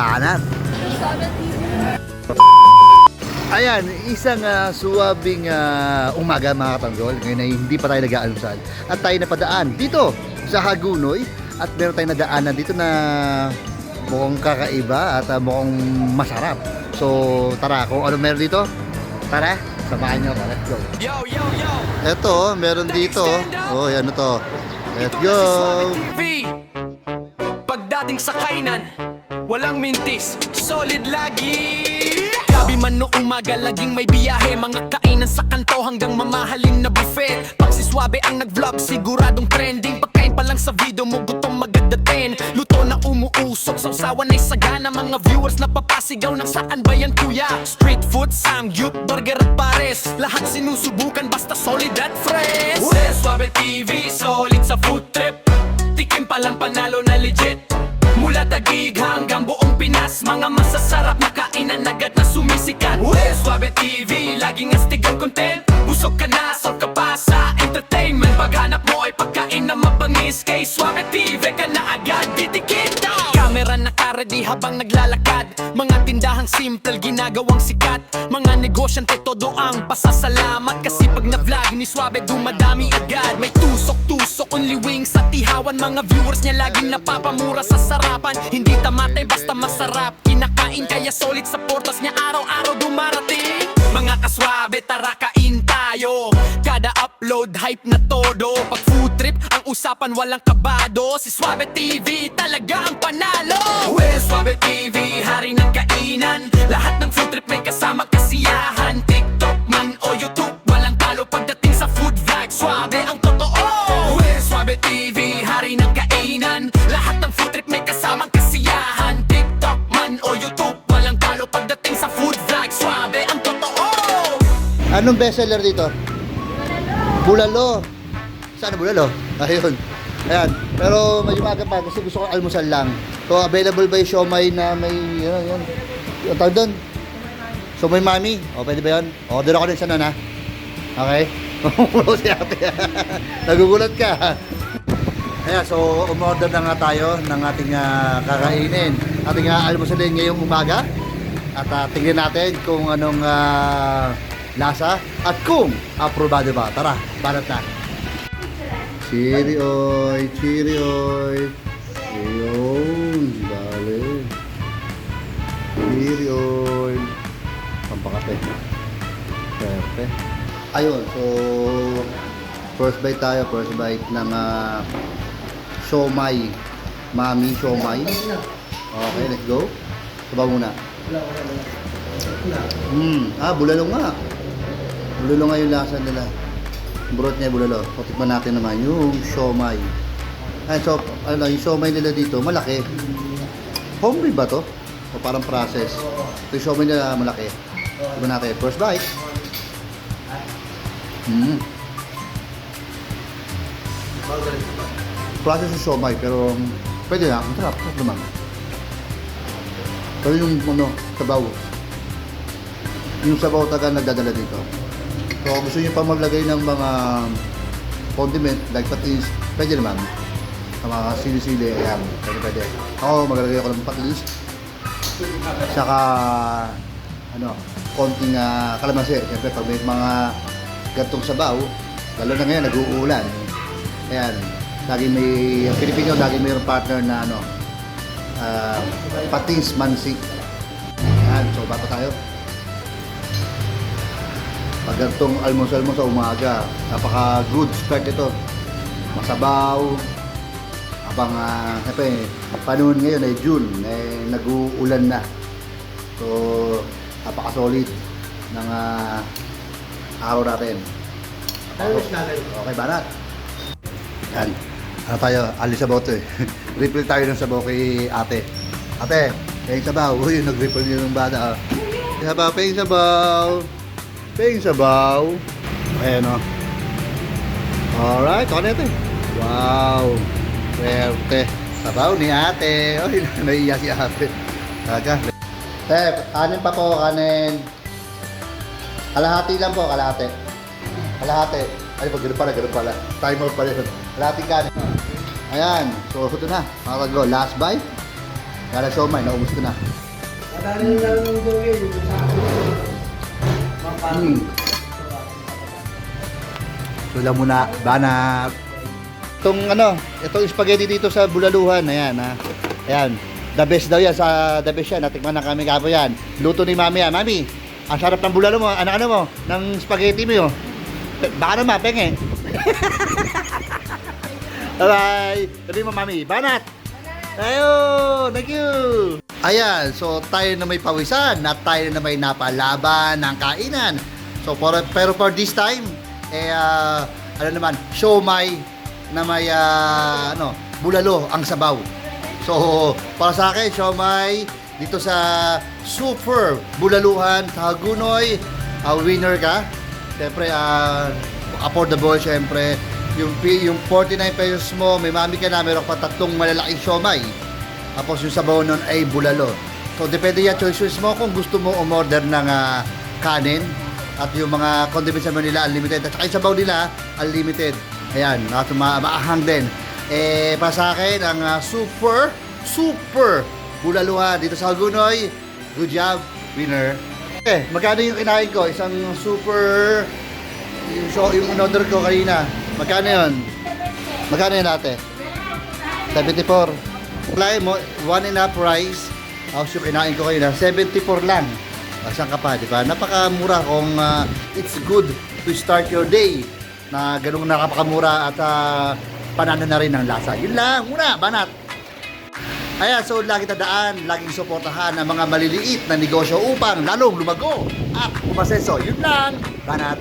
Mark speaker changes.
Speaker 1: Kanan. Ayan, isang suwabing umaga mga katanggol. Ngayon ay hindi pa tayo nag-aalmusal. At tayo napadaan dito sa Hagunoy. At meron tayong nadaanan dito na mukhang kakaiba at mukhang masarap. So tara, kung ano meron dito, tara, samahan nyo. Let's go. Eto, meron dito. Oh, yan to. Let's go.
Speaker 2: Pagdating sa kainan, walang mintis, solid lagi. Gabi man no umaga, laging may biyahe. Mga kainan sa kanto hanggang mamahaling na buffet. Pag si Suabe ang nag-vlog, siguradong trending. Pagkain pa lang sa video mo, gutom magadatin. Luto na umuusok, sausawan ay sagana. Mga viewers na papasigaw ng saan ba yan kuya? Street food, samgyup, burger at pares. Lahat sinusubukan basta solid at fresh. Suabe TV, solid sa food trip. Tikim pa lang panalo na legit. Mula Taguig hanggang buong Pinas, mga masasarap na kainan agad na sumisikat. Suabe TV, laging astig ang content. Busog ka na, solve ka pa sa entertainment. Paghanap mo ay pagkain na mabangis, kay Suabe TV ka na agad titikit. Camera naka-ready habang naglalakad. Mga tindahang simple, ginagawang sikat. Mga negosyante todo ang pasasalamat. Kasi pag na-vlog ni Suabe dumadami agad. May tusok-tusok, only wings sa tihawan. Mga viewers niya laging napapamura sa sarapan. Hindi tamatay basta masarap kinakain, kaya solid sa portas niya araw-araw dumarating. Mga kaswabe, tara kain tayo. Kada upload, hype na todo. Pag food trip, ang usapan walang kabado. Si Suabe TV talaga ang panalo. Suabe TV, hari ng kainan. Lahat ng food trip may kasama kasiyahan. TikTok man o YouTube, walang talo pagdating sa food vlog. Suabe ang totoo. Suabe TV, hari ng kainan. Lahat ng food trip may kasamang kasiyahan. TikTok man o YouTube, walang talo pagdating sa food vlog. Suabe ang totoo.
Speaker 1: Anong bestseller dito? Bulalo. Saan ang bulalo? Ayun. Ayan. Pero medyo maga pa kasi gusto ko almusal lang. So available ba yung siomay na may yan. Yung tawag doon? Siomay mami. O pwede ba yun? Order ako din sa nun ha. Okay? Mamumulo si ate. Nagugulat ka. Ayan, so umorder na nga tayo ng ating kakainin. Ating almusalin ngayong umaga. At tingnan natin kung anong lasa at kung aprobado ba. Tara, barat na. Chili oil, chili oil. Ayun, dali. Chili oil. Pampakate. Perte. Ayun, so first bite tayo, first bite ng siomay. Mami siomay. Okay, let's go. Sabaw muna. Bulalo nga. Bulalo nga yung lasa nila. Burot niya bulalo. So, tikman natin naman yung siomay. Ay, so, yung siomay nila dito, malaki. Homemade ba to? O parang process? Ito yung siomay nila malaki. Tikman natin. First bite. Process yung siomay, pero pwede na. Ang sarap. Sarap naman. Pero yung sabaw. Yung sabaw taga nagdadala dito. So kung gusto nyo pa maglagay ng mga condiment like patis, pwede naman. Sa mga sili-sili, ayan, pwede. Ako maglalagay ako ng patis. Saka konting kalamansi. Siyempre pag may mga gantong sabaw, lalo na ngayon nag-uulan. Ayan, lagi may Pilipino, lagi mayroong partner na patis mansik. Ayan, so bato tayo. Pag ganitong almusal mo sa umaga, napaka good start ito. Masabaw. Habang panahon ngayon ay June, nag-uulan na. So napaka solid ng araw natin. Okay, banat. Yan. Ano tayo? Alis sabaw to eh. Refill tayo ng sabaw kay ate. Ate, pahing sabaw. Uy, nag-refill niyo ng bata. Sabaw, pahing sabaw. Pahing sabaw. Ayan o. Alright, ako na ito eh. Wow. Swerte. Sabaw ni ate. Uy, naiiya si ate. Talaga. Kanin pa po, kanin. Kalahati lang po, kalahati. Kalahati. Ay, ganun pala. Timer pala yun. Kalahati kanin. Ayan. So, ito na. Mga kaglo. Last bite. Kala siomay, naubos ko na.
Speaker 3: Madali lang gawin sa
Speaker 1: Hmm. So lang muna, banat. Itong spaghetti dito sa Bulaluhan, ayan ha. Ayan, the best daw yan, the best yan. Natikman na kami kapo yan. Luto ni Mami yan. Mami, ang sarap ng bulalo mo, ano mo, ng spaghetti mo yun. Baka naman, penge. Bye-bye. Sabi mo, Mami, banat. Ayun, thank you. Ayan, so tayo na may pawisan at tayo na may napalaban ng kainan. So, pero for this time, ano naman, siomay na may, bulalo ang sabaw. So, para sa akin, siomay dito sa Super Bulaluhan sa Hagunoy, winner ka. Siyempre, affordable, siyempre. Yung 49 pesos mo, may Mami ka na, meron pa 3 malalaking siomay. Tapos yung sabaw nun ay bulalo. So, depende yan, choices mo kung gusto mo umorder ng kanin at yung mga condiments naman nila, unlimited. At saka yung sabaw nila, unlimited. Ayan, maahang din. Para sa akin, ang super bulaluhan dito sa Hagunoy. Good job, winner. Magkano yung kinain ko? Isang super, yung order ko kanina. Magkano yun? Magkano yun ate? 74. Apply mo, 1.5 rice. Tapos yung kinain ko kanina, 74 lang. Saan ka pa, di ba? Napakamura kung it's good to start your day na ganung nakapakamura at panalo na rin ng lasa. Yun lang, muna, banat. Ayan, so lagi tandaan, laging suportahan ang mga maliliit na negosyo upang lalong lumago at umasenso. Yun lang, banat.